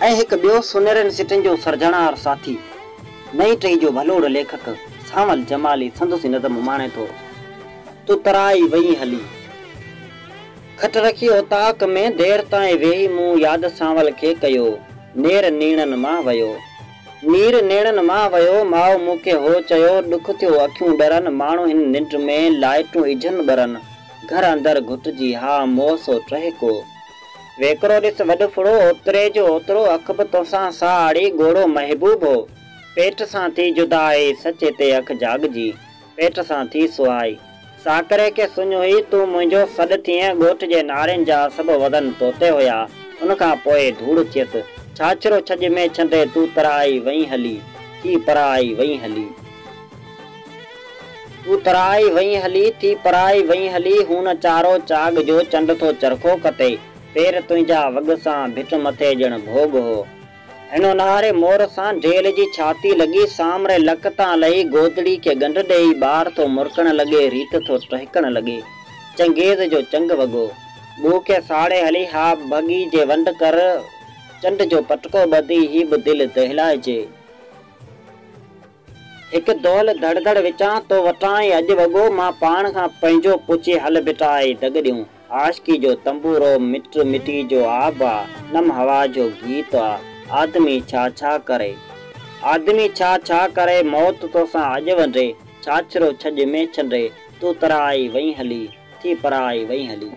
ऐं हिकु ॿियो सुनहरनि सिटनि जो सरजणार साथी नई टई जो भलोड़ लेखक सावल जमाली संदसि नज़म माणे थो। तू तराई वई हली खट रखी ओताक में देर ताईं वेही मूं याद सावल खे कयो। नेर नीणनि मां वयो नीर नेणनि मां वयो माउ मूंखे हो चयो दुख थियो अखियूं डरनि माण्हू हिन निंड में लाइटूं इजनि बरनि घर अंदरि घुटिजी हा मोसो टहिको वेकरो ॾिस वॾो फुड़ो ओतिरे जो ओतिरो अख बि तोसां साड़ी घोड़ो महबूब हो पेट सां थी जुदाई सचे ते अख जागजी पेट सां थी सुहाई साकरे के सुञ हुई तूं मुंहिंजो सॾु थिए ॻोठ जे नारनि जा सभु वदन तोते हुया उन खां पोइ धूड़ थियसि छाछरो छॼ में छंडे तूं तराई वई हली थी पराई वई हली तू तराई वई हली थी पराई वई हली हुन चारो चाग जो चंड थो चरखो कते पेर तुंहिंजा वॻ सां भिट मथे ॼण भोग हो हिनो नारे मोर सां ढेल जी छाती लॻी सामरे लक तां लही गोदड़ी खे गंढ ॾेई ॿार थो मुरकण लॻे रीत थो टहिकण लॻे चंगेज़ जो चंग वॻो ॿू खे साड़े हली हा भॻी जे वंड कर चंड जो पटको ॿधी ही बि दिलि दहिलाइजे हिकु दौल धड़ धड़ विचां तो वटाई अॼु वॻो मां पाण खां पंहिंजो पुछी हल बिटाए दग ॾियूं आशिकी जो तंबूरो मिट मिटी जो आब आ नम हवा जो गीत आ आदमी छा छा करे मौत तोसां अॼु वंडे छाछरो छॼ में छंडे तू तराई वई हली थी पराई वई हली।